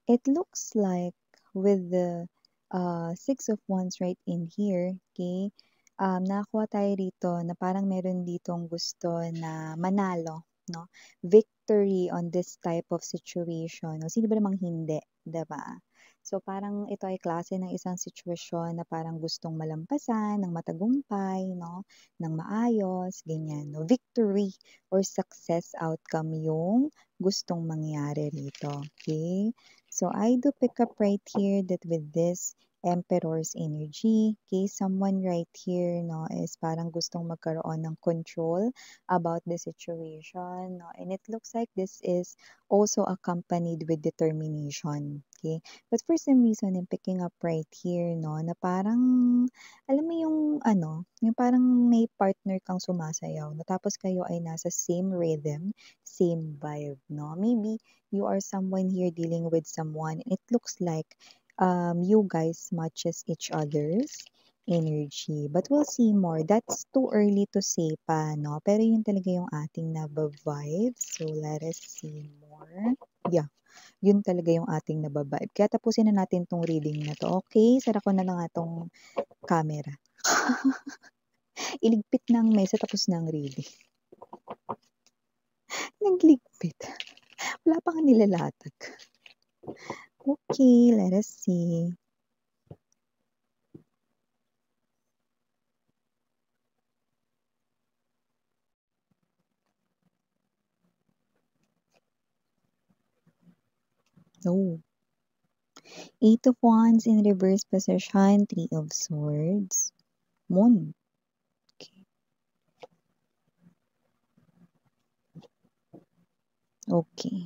It looks like with the Six of Wands right in here, okay, nakakuha tayo rito na parang meron ditong gusto na manalo, no? Victory on this type of situation. No? Sino ba namang hindi, 'di ba? So parang ito ay klase ng isang sitwasyon na parang gustong malampasan ng matagumpay, no? Ng maayos, ganyan, no? Victory or success outcome yung gustong mangyari rito, okay? So I do pick up right here that with this Emperor's energy, okay, someone right here, no, is parang gustong magkaroon ng control about the situation, no, and it looks like this is also accompanied with determination, okay. But for some reason, I'm picking up right here, no, na parang, alam mo yung ano, yung parang may partner kang sumasayaw, no, tapos kayo ay nasa same rhythm, same vibe, no. Maybe you are someone here dealing with someone. It looks like you guys matches each other's energy. But we'll see more. That's too early to say pa, no? Pero yun talaga yung ating nababibe. So, let us see more. Yeah, yun talaga yung ating nababibe. Kaya tapusin na natin tong reading na to. Okay, sara ko na lang atong camera. Iligpit ng mesa tapos ng reading. Nagligpit. Wala pa nga nilalatag. Okay, let us see. Oh. Eight of Wands in reverse position, Three of Swords, Moon. Okay. Okay.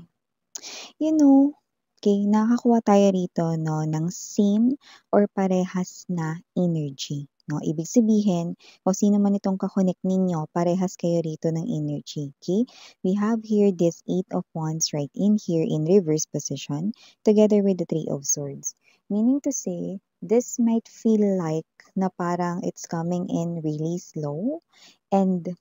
You know, okay, nakakuha tayo rito, no, ng same or parehas na energy. No? Ibig sabihin, kung sino man itong kakonek ninyo, parehas kayo rito ng energy. Okay? We have here this Eight of Wands right in here in reverse position together with the Three of Swords. Meaning to say, this might feel like na parang it's coming in really slow and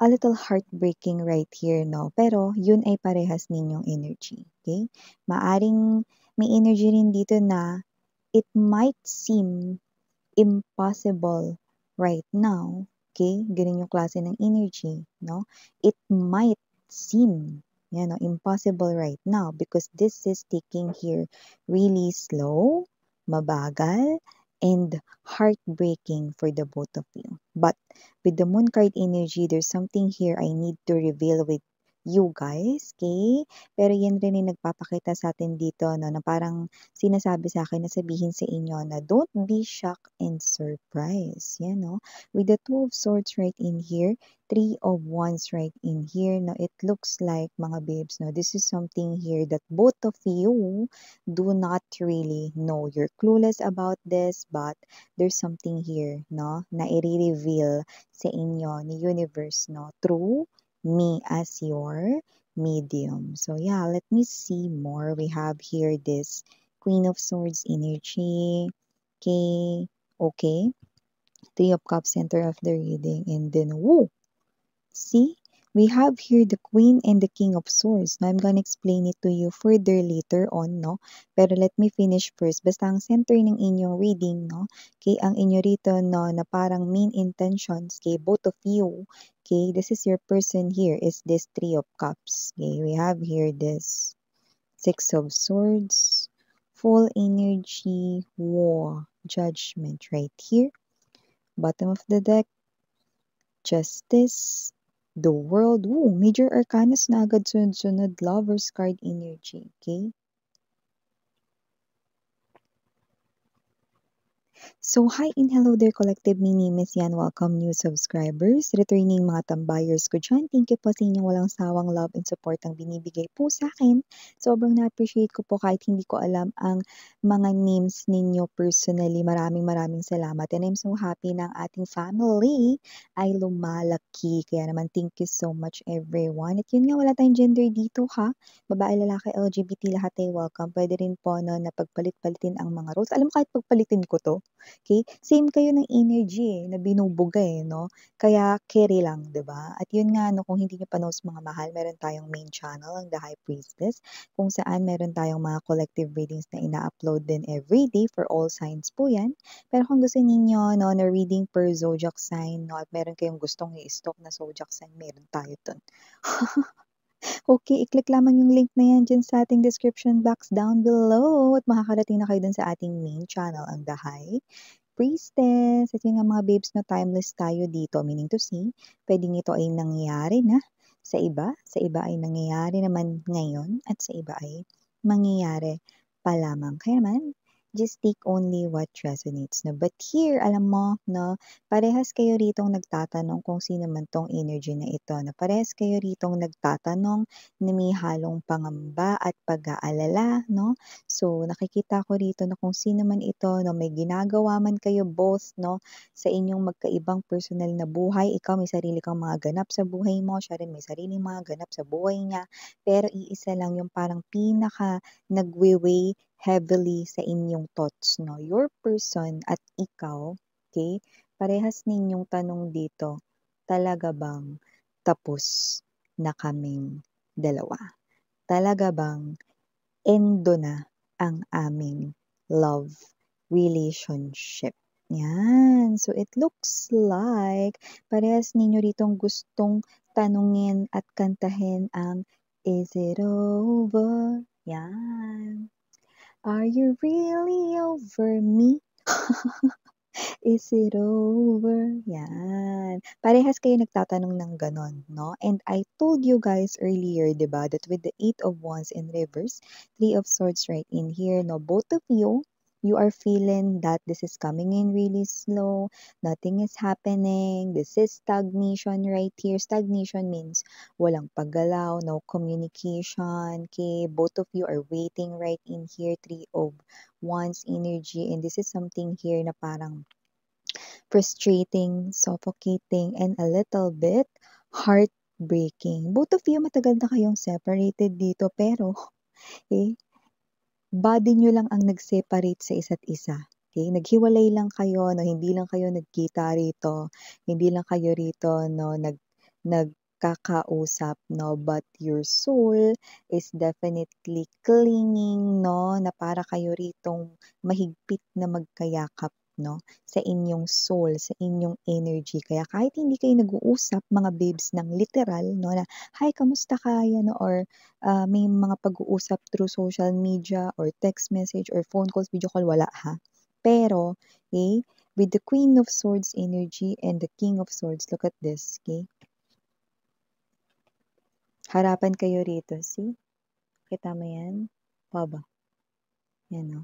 a little heartbreaking right here, no? Pero yun ay parehas ninyong energy, okay? Maaring may energy rin dito na it might seem impossible right now, okay? Ganun yung klase ng energy, no? It might seem, no, impossible right now because this is taking here really slow, mabagal, and heartbreaking for the both of you. But with the moon card energy, there's something here I need to reveal with you guys, okay? Pero yan rin yung nagpapakita sa atin dito, no, na parang sinasabi sa akin na sabihin sa inyo na don't be shocked and surprised. Yan, no? With the Two of Swords right in here, Three of Wands right in here, no? It looks like, mga babes, no? This is something here that both of you do not really know. You're clueless about this, but there's something here, no? Na i-reveal sa inyo ni universe, no? Through me as your medium. So yeah, let me see more. We have here this Queen of Swords energy. Okay, okay. Three of Cups center of the reading, and then woo. See, we have here the Queen and the King of Swords. Now, I'm gonna explain it to you further later on, no? Pero let me finish first. Basta ang center ng inyong reading, no? Okay, ang inyo rito, no, na parang main intentions, okay, both of you, okay, this is your person here, is this Three of Cups. Okay, we have here this Six of Swords, full energy, war, judgment right here. Bottom of the deck, Justice, the World. Ooh, Major Arcanas na agad sunod-sunod. Lover's card energy. Okay? So, hi and hello there, collective. My name is Yan. Welcome new subscribers. Returning mga tambayers ko dyan. Thank you po sa inyong walang sawang love and support ang binibigay po sa akin. Sobrang na-appreciate ko po kahit hindi ko alam ang mga names ninyo personally. Maraming maraming salamat. And I'm so happy na ang ating family ay lumalaki. Kaya naman, thank you so much everyone. At yun nga, wala tayong gender dito ha. Babae, lalaki, LGBT, lahat ay welcome. Pwede rin po no, na pagpalit-palitin ang mga roles. Alam mo, kahit pagpalitin ko to, Okay? Same kayo ng energy na binubuga no? Kaya carry lang, 'di ba? At yun nga 'no, kung hindi niyo pa know mga mahal, meron tayong main channel, ang The High Priestess, kung saan meron tayong mga collective readings na ina-upload din everyday for all signs po 'yan. Pero kung gusto ninyo 'no, na reading per zodiac sign 'no, at meron kayong gustong i-stalk na zodiac sign, meron tayo dun. Okay, i-click lamang yung link na yan diyan sa ating description box down below at makakarating na kayo dun sa ating main channel, ang The High Priestess. At yun nga mga babes na timeless tayo dito, meaning to say, pwedeng ito ay nangyayari na sa iba ay nangyayari naman ngayon, at sa iba ay mangyayari pa lamang. Kaya naman, just take only what resonates. No? But here, alam mo, no, parehas kayo ritong nagtatanong kung sino man tong energy na ito. No? Parehas kayo ritong nagtatanong na may halong pangamba at pag-aalala. No? So, nakikita ko rito na kung sino man ito, no, may ginagawa man kayo both, no, sa inyong magkaibang personal na buhay. Ikaw may sarili kang mga ganap sa buhay mo, siya rin may sariling mga ganap sa buhay niya. Pero iisa lang yung parang pinaka nagwe-weigh heavily sa inyong thoughts, no? Your person at ikaw, okay? Parehas ninyong tanong dito, talaga bang tapos na kaming dalawa? Talaga bang endo na ang aming love relationship? Yan. So, it looks like parehas ninyo ritong gustong tanungin at kantahin ang Is it over? Yan. Are you really over me? Is it over? Yan. Parehas kayo nagtatanong ng ganon, no? And I told you guys earlier, di ba, that with the Eight of Wands in reverse, Three of Swords right in here, no? Both of you are feeling that this is coming in really slow, nothing is happening, this is stagnation right here. Stagnation means walang paggalaw, no communication, okay? Both of you are waiting right in here, Three of Wands energy, and this is something here na parang frustrating, suffocating, and a little bit heartbreaking. Both of you matagal na kayong separated dito, pero eh, body nyo lang ang nag-separate sa isa't isa. Okay? Naghiwalay lang kayo, no? Hindi lang kayo nagkita rito, hindi lang kayo rito, no? Nagkakausap, no? But your soul is definitely clinging, no? Na para kayo ritong mahigpit na magkayakap, no? Sa inyong soul, sa inyong energy. Kaya kahit hindi kayo nag-uusap, mga babes ng literal, no? Na, hi, kamusta ka? Yan, no? Or may mga pag-uusap through social media or text message or phone calls, video call, wala ha. Pero, okay, with the Queen of Swords energy and the King of Swords, look at this, okay? Harapan kayo rito, see? Kita mo yan? Baba. Yan, no?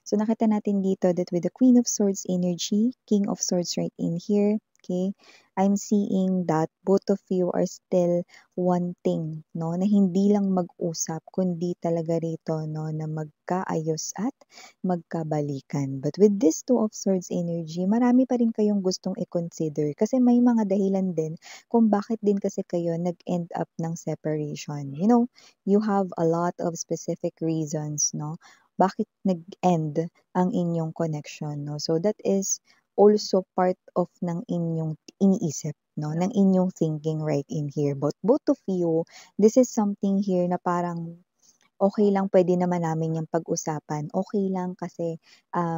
So, nakita natin dito that with the Queen of Swords energy, King of Swords right in here, okay, I'm seeing that both of you are still wanting, no, na hindi lang mag-usap, kundi talaga rito, no, na magkaayos at magkabalikan. But with this Two of Swords energy, marami pa rin kayong gustong i-consider kasi may mga dahilan din kung bakit din kasi kayo nag-end up ng separation. You know, you have a lot of specific reasons, no, bakit nag-end ang inyong connection, no? So that is also part of ng inyong iniisip, no? Ng inyong thinking right in here. But both of you, this is something here na parang okay lang, pwede naman namin yung pag-usapan. Okay lang kasi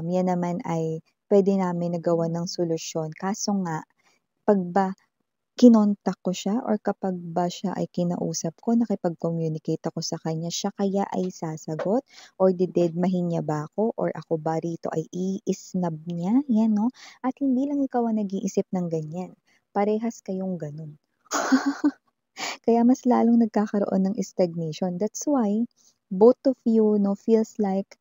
yan naman ay pwede namin nagawa ng solusyon. Kaso nga, pag ba kinontak ko siya or kapag ba siya ay kinausap ko, nakipag-communicate ako sa kanya, siya kaya ay sasagot or didedmahin niya ba ako or ako ba rito ay i-snub niya, yan no? At hindi lang ikaw ang nag-iisip ng ganyan, parehas kayong ganun. Kaya mas lalong nagkakaroon ng stagnation. That's why both of you no feels like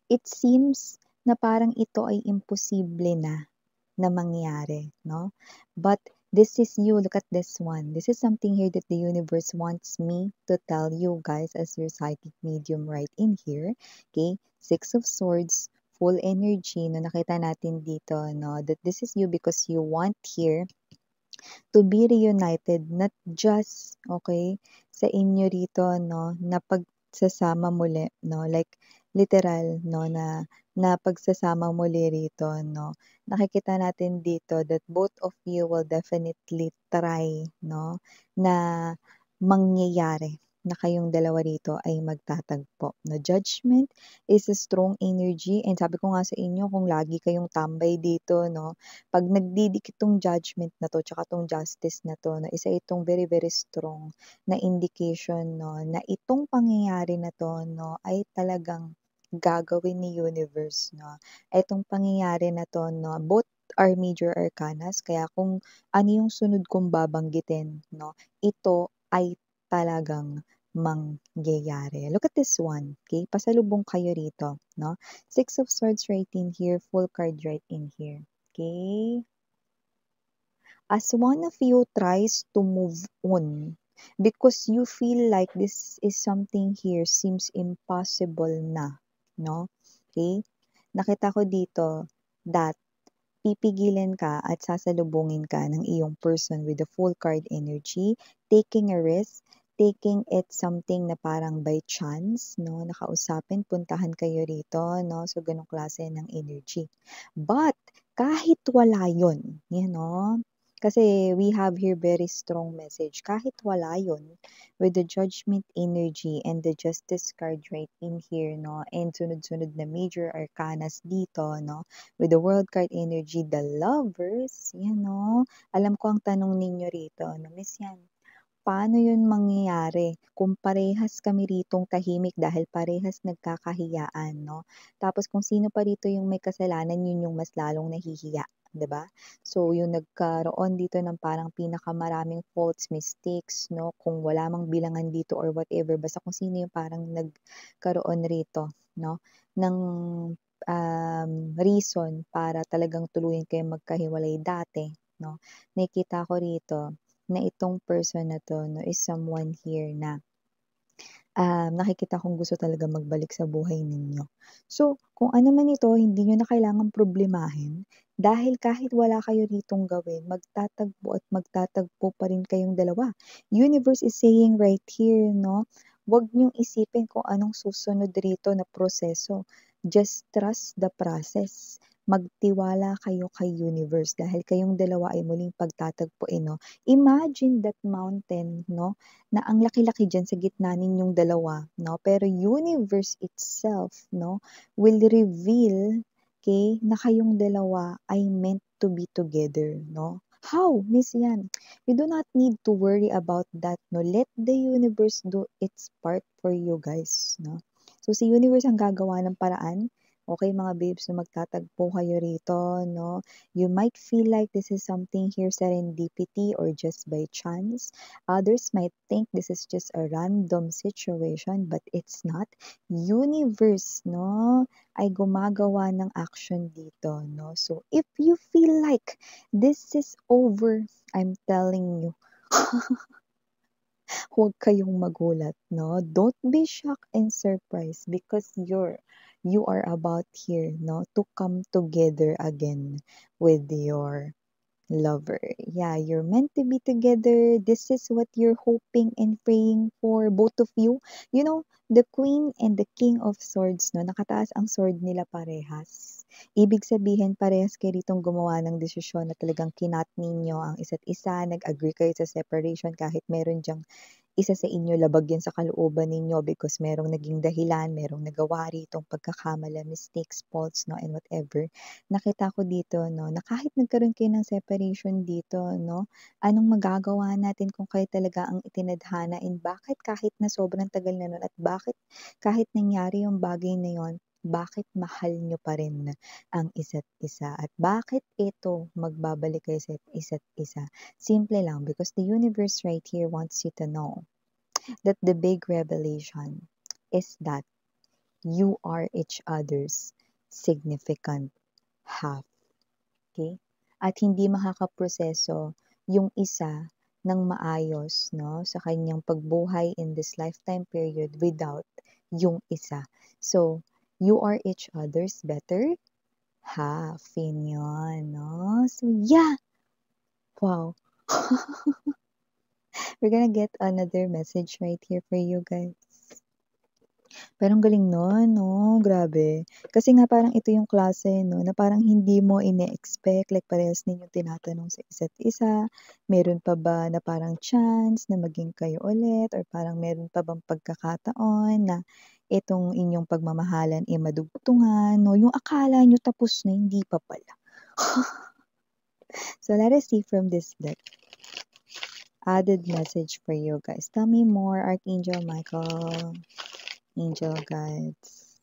it seems na parang ito ay imposible na mangyari, no? But this is you, look at this one. This is something here that the universe wants me to tell you guys as your psychic medium right in here. Okay? Six of Swords, full energy, no? Nakita natin dito, no? That this is you because you want here to be reunited, not just, okay, sa inyo rito, no? Na pagsasama muli, no? Like, literal, no? Na na pagsasama muli rito 'no. Nakikita natin dito that both of you will definitely try 'no, na mangyayari na kayong dalawa rito ay magtatagpo 'no. Judgment is a strong energy and sabi ko nga sa inyo kung lagi kayong tambay dito 'no, 'pag nagdidikit 'tong judgment na 'to tsaka 'tong justice na 'to 'no, isa itong very, very strong na indication 'no, na itong pangyayari na 'to 'no, ay talagang gagawin ni universe 'no. Itong pangyayari na 'to 'no, both are major arcanas kaya kung ano yung sunod kong babanggitin 'no, ito ay talagang mangyayari. Look at this one, okay? Pasalubong kayo rito 'no. Six of Swords right in here, Full card right in here, okay? As one of you tries to move on because you feel like this is something here seems impossible na, no? Okay? Nakita ko dito that pipigilin ka at sasalubungin ka ng iyong person with the full card energy, taking a risk, taking it something na parang by chance, no? Nakausapin, puntahan kayo rito, no? So, ganong klase ng energy. But, kahit wala yun, you know, kasi we have here very strong message. Kahit wala yun, with the judgment energy and the justice card right in here, no? And sunod-sunod na major arcanas dito, no? With the world card energy, the lovers, yan no? Alam ko ang tanong ninyo rito, no? Miss yan, paano yun mangyayari kung parehas kami ritong tahimik dahil parehas nagkakahiyaan, no? Tapos kung sino pa rito yung may kasalanan, yun yung mas lalong nahihiya, 'di ba? So yung nagkaroon dito ng parang pinakamaraming faults, mistakes, no? Kung wala mang bilangan dito or whatever, basta kung sino yung parang nagkaroon rito, no? Ng reason para talagang tuluyan kayong magkahiwalay dati, no? Nakikita ko rito na itong person na 'to 'no, is someone here na, nakikita kong gusto talaga magbalik sa buhay ninyo. So, kung ano man ito, hindi niyo na kailangang problemahin dahil kahit wala kayo ritong gawin, magtatagpo at magtatagpo pa rin kayong dalawa. Universe is saying right here 'no, wag niyong isipin kung anong susunod rito na proseso. Just trust the process. Magtiwala kayo kay universe dahil kayong dalawa ay muling pagtatagpuin 'no. Imagine that mountain 'no, na ang laki-laki diyan sa gitna ninyong dalawa 'no, pero universe itself 'no, will reveal, okay, na kayong dalawa ay meant to be together 'no. How? Miss yan. You do not need to worry about that 'no, let the universe do its part for you guys 'no. So, si universe ang gagawa ng paraan, okay mga babes, na magtatagpo kayo rito 'no. You might feel like this is something here serendipity or just by chance. Others might think this is just a random situation, but it's not. Universe, no, ay gumagawa ng action dito, no? So, if you feel like this is over, I'm telling you, huwag kayong magulat, no? Don't be shocked and surprised because you are about here, no, to come together again with your lover. Yeah, you're meant to be together. This is what you're hoping and praying for, both of you. You know, the Queen and the King of Swords, no, nakataas ang sword nila parehas. Ibig sabihin, parehas kayo ritong gumawa ng desisyon na talagang kinat ninyo ang isa't isa, nag-agree kayo sa separation kahit meron diyang isa sa inyo labag yan sa kalooban ninyo because merong naging dahilan, merong nagawa ritong pagkakamala, mistakes, faults, no, and whatever. Nakita ko dito, no, na kahit nagkaroon kayo ng separation dito, no, anong magagawa natin kung kayo talaga ang itinadhana and bakit kahit na sobrang tagal na nun at bakit kahit nangyari yung bagay na yon, bakit mahal nyo pa rin ang isa't isa at bakit ito magbabalik kayo sa isa't isa. Simple lang because the universe right here wants you to know that the big revelation is that you are each other's significant half. Okay? At hindi makakaproseso yung isa ng maayos no sa kanyang pagbuhay in this lifetime period without yung isa. So, you are each other's better half. Yun, no? So, yeah. Wow. We're gonna get another message right here for you guys. Pero ang galing nun 'no, grabe. Kasi nga parang ito yung klase 'no, na parang hindi mo ine-expect, like parehas ninyong tinatanong sa isa't isa, meron pa ba na parang chance na maging kayo ulit or parang meron pa bang pagkakataon na itong inyong pagmamahalan, eh, madugtungan 'no, yung akala niyo tapos na, hindi pa pala. So let us see from this deck. Added message for you guys. Tell me more, Archangel Michael, angel guides.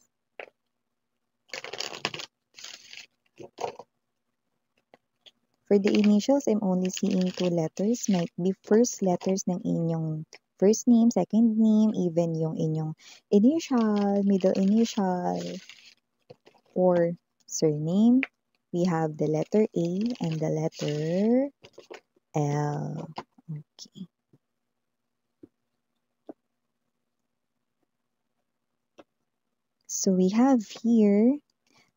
For the initials, I'm only seeing 2 letters. Might be first letters ng inyong first name, second name, even yung inyong initial, middle initial, or surname. We have the letter A and the letter L. Okay. So we have here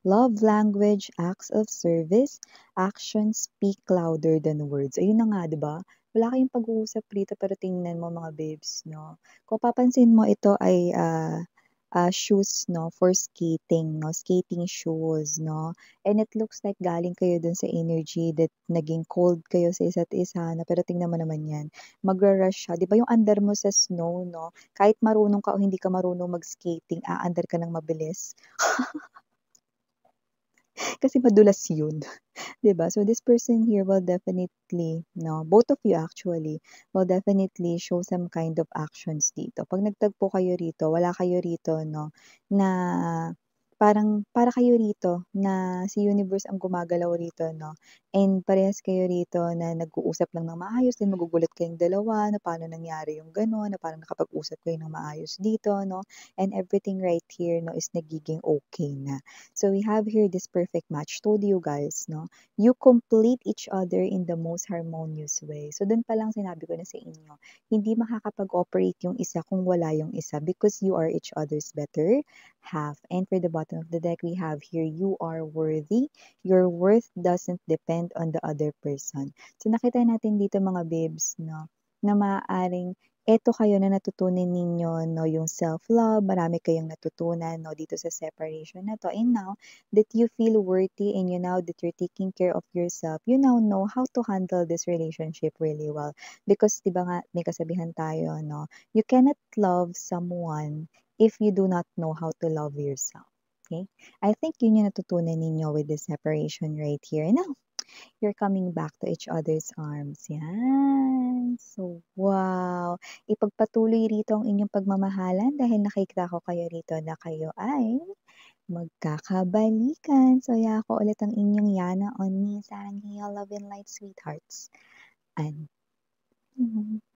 love language, acts of service, actions speak louder than words. Ayun na nga, 'di ba? Wala kayong pag-uusap dito pero tingnan mo mga babes 'no. Kung papansin mo ito ay, shoes 'no, for skating 'no, skating shoes 'no. And it looks like galing kayo dun sa energy that naging cold kayo sa isa't isa na pero tingnan mo naman 'yan, magra-rush siya. 'Di ba yung andar mo sa snow 'no, kahit marunong ka o hindi ka marunong mag-skating, aandar ka ng mabilis. Kasi madulas yun, 'di ba? So this person here will definitely 'no, both of you actually, will definitely show some kind of actions dito. 'Pag nagtagpo kayo rito, wala kayo rito 'no, na parang para kayo rito na si universe ang gumagalaw rito 'no, and parehas kayo rito na nag-uusap lang ng maayos, then magugulat kayong dalawa na paano nangyari yung gano'n, na parang nakapag-usap kayo ng maayos dito 'no, and everything right here 'no is nagiging okay na. So we have here this perfect match. Told you guys 'no, you complete each other in the most harmonious way. So dun pa lang sinabi ko na sa inyo, hindi makakapag-operate yung isa kung wala yung isa because you are each other's better half. And for the bottom of the deck, we have here, you are worthy. Your worth doesn't depend on the other person. So nakita natin dito mga babes 'no, na maaaring eto kayo na natutunan ninyo 'no, yung self-love, marami kayong natutunan 'no, dito sa separation na 'to. And now that you feel worthy and you now that you're taking care of yourself, you now know how to handle this relationship really well. Because 'di ba nga may kasabihan tayo 'no, you cannot love someone if you do not know how to love yourself. Okay? I think yun yung natutunan ninyo with this separation right here. Now, you're coming back to each other's arms. Yan. So, wow. Ipagpatuloy rito ang inyong pagmamahalan dahil nakikita ko kayo rito na kayo ay magkakabalikan. So, ako ulit ang inyong Yana on me, Sarang Love and Light Sweethearts. And